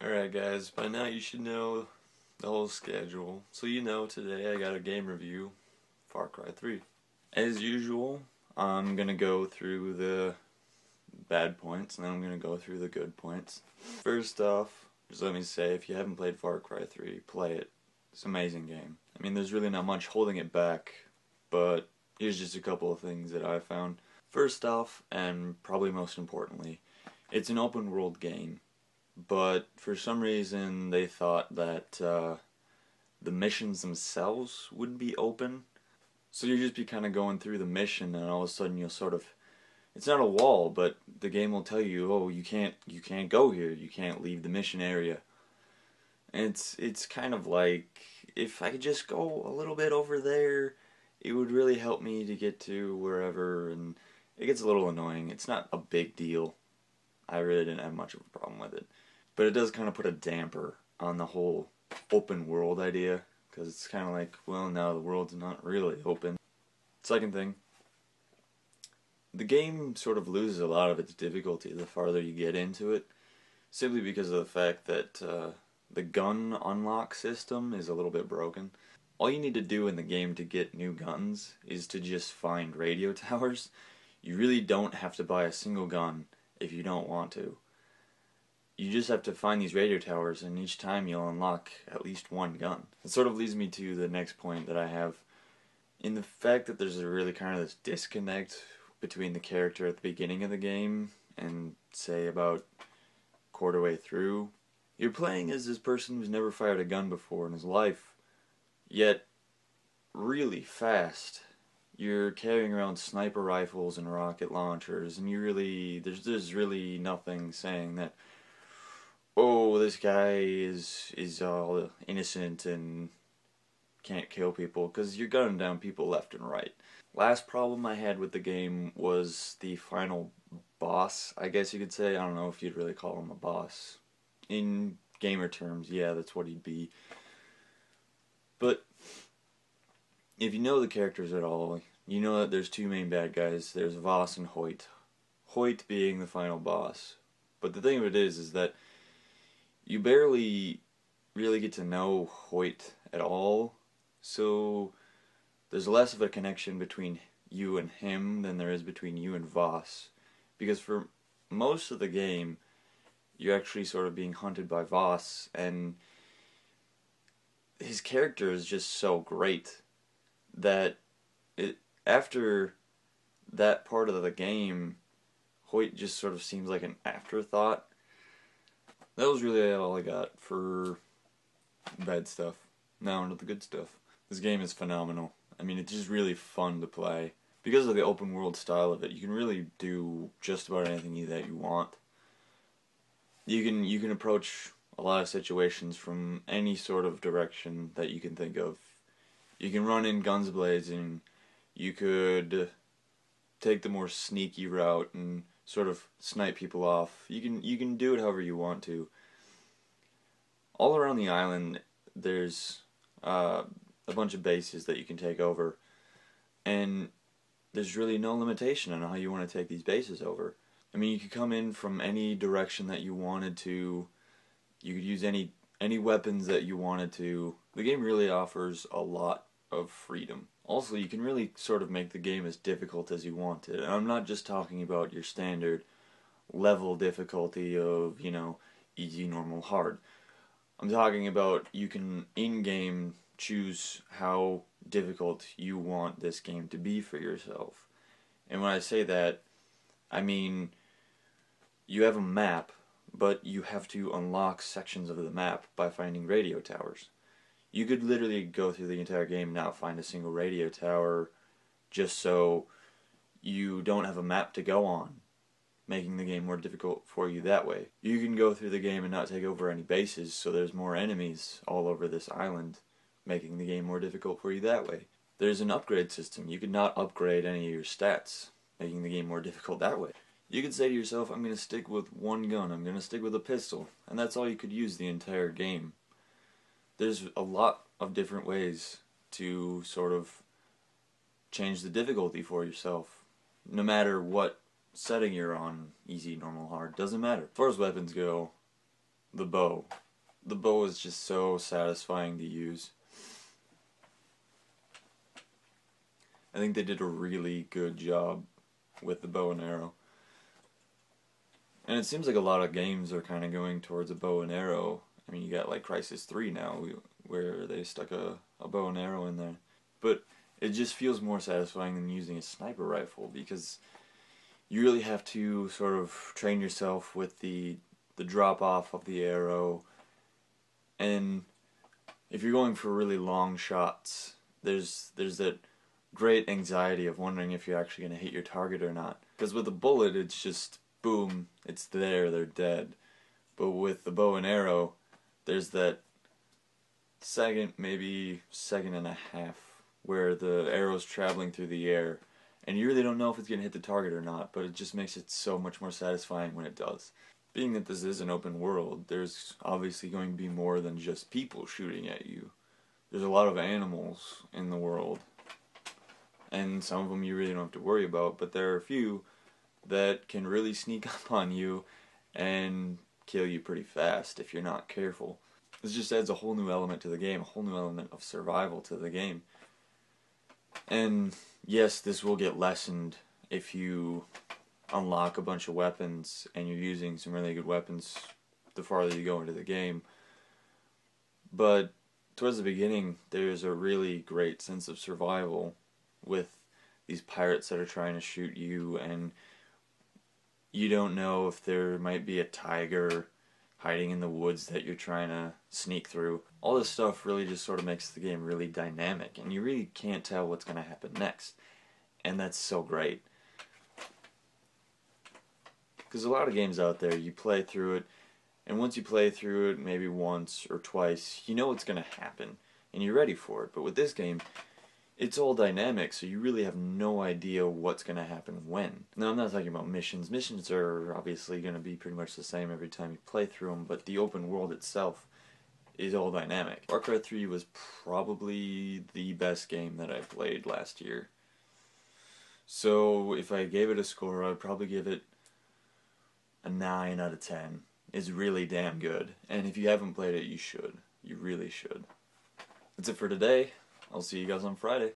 Alright guys, by now you should know the whole schedule. So you know today I got a game review, Far Cry 3. As usual, I'm gonna go through the bad points and then I'm gonna go through the good points. First off, just let me say, if you haven't played Far Cry 3, play it. It's an amazing game. I mean, there's really not much holding it back, but here's just a couple of things that I found. First off, and probably most importantly, it's an open world game. But for some reason they thought that the missions themselves would be open. So you'll just be kind of going through the mission and all of a sudden you'll sort of, it's not a wall, but the game will tell you, oh, you can't go here, you can't leave the mission area. And it's kind of like, if I could just go a little bit over there, it would really help me to get to wherever, and it gets a little annoying. It's not a big deal. I really didn't have much of a problem with it. But it does kind of put a damper on the whole open world idea, because it's kind of like, well, now the world's not really open. Second thing, the game sort of loses a lot of its difficulty the farther you get into it, simply because of the fact that the gun unlock system is a little bit broken. All you need to do in the game to get new guns is to just find radio towers. You really don't have to buy a single gun if you don't want to. You just have to find these radio towers, and each time you'll unlock at least one gun. It sort of leads me to the next point that I have, in the fact that there's a really kind of this disconnect between the character at the beginning of the game and, say, about quarter way through. You're playing as this person who's never fired a gun before in his life, yet really fast. You're carrying around sniper rifles and rocket launchers, and there's really nothing saying that, oh, this guy is all innocent and can't kill people, because you're gunning down people left and right. Last problem I had with the game was the final boss, I guess you could say. I don't know if you'd really call him a boss. In gamer terms, yeah, that's what he'd be. But if you know the characters at all, you know that there's two main bad guys. There's Voss and Hoyt. Hoyt being the final boss. But the thing of it is that you barely really get to know Hoyt at all, so there's less of a connection between you and him than there is between you and Voss. Because for most of the game, you're actually sort of being hunted by Voss, and his character is just so great that after that part of the game, Hoyt just sort of seems like an afterthought. That was really all I got for bad stuff. Now onto the good stuff. This game is phenomenal. I mean, it's just really fun to play. Because of the open world style of it, you can really do just about anything that you want. You can approach a lot of situations from any sort of direction that you can think of. You can run in guns blazing. You could take the more sneaky route and sort of snipe people off. You can do it however you want to. All around the island, there's a bunch of bases that you can take over, and there's really no limitation on how you want to take these bases over. I mean, you could come in from any direction that you wanted to. You could use any weapons that you wanted to. The game really offers a lot of freedom. Also, you can really sort of make the game as difficult as you want it. And I'm not just talking about your standard level difficulty of, you know, easy, normal, hard. I'm talking about you can, in-game, choose how difficult you want this game to be for yourself. And when I say that, I mean, you have a map, but you have to unlock sections of the map by finding radio towers. You could literally go through the entire game and not find a single radio tower, just so you don't have a map to go on, making the game more difficult for you that way. You can go through the game and not take over any bases, so there's more enemies all over this island, making the game more difficult for you that way. There's an upgrade system. You could not upgrade any of your stats, making the game more difficult that way. You could say to yourself, I'm going to stick with one gun, I'm going to stick with a pistol, and that's all you could use the entire game. There's a lot of different ways to sort of change the difficulty for yourself. No matter what setting you're on, easy, normal, hard, doesn't matter. As far as weapons go, the bow. The bow is just so satisfying to use. I think they did a really good job with the bow and arrow. And it seems like a lot of games are kind of going towards a bow and arrow. I mean, you got like Crisis 3 now, where they stuck a bow and arrow in there. But it just feels more satisfying than using a sniper rifle, because you really have to sort of train yourself with the drop off of the arrow. And if you're going for really long shots, there's that great anxiety of wondering if you're actually going to hit your target or not. Because with a bullet, it's just boom, it's there, they're dead. But with the bow and arrow, there's that second, maybe second and a half, where the arrow's traveling through the air, and you really don't know if it's going to hit the target or not, but it just makes it so much more satisfying when it does. Being that this is an open world, there's obviously going to be more than just people shooting at you. There's a lot of animals in the world, and some of them you really don't have to worry about, but there are a few that can really sneak up on you and kill you pretty fast if you're not careful. This just adds a whole new element to the game, a whole new element of survival to the game. And yes, this will get lessened if you unlock a bunch of weapons and you're using some really good weapons the farther you go into the game. But towards the beginning, there's a really great sense of survival with these pirates that are trying to shoot you, and you don't know if there might be a tiger hiding in the woods that you're trying to sneak through. All this stuff really just sort of makes the game really dynamic, and you really can't tell what's going to happen next. And that's so great. Because a lot of games out there, you play through it, and once you play through it maybe once or twice, you know what's going to happen, and you're ready for it. But with this game, it's all dynamic, so you really have no idea what's going to happen when. Now, I'm not talking about missions. Missions are obviously going to be pretty much the same every time you play through them, but the open world itself is all dynamic. FarCry 3 was probably the best game that I played last year. So if I gave it a score, I'd probably give it a 9 out of 10. It's really damn good. And if you haven't played it, you should. You really should. That's it for today. I'll see you guys on Friday.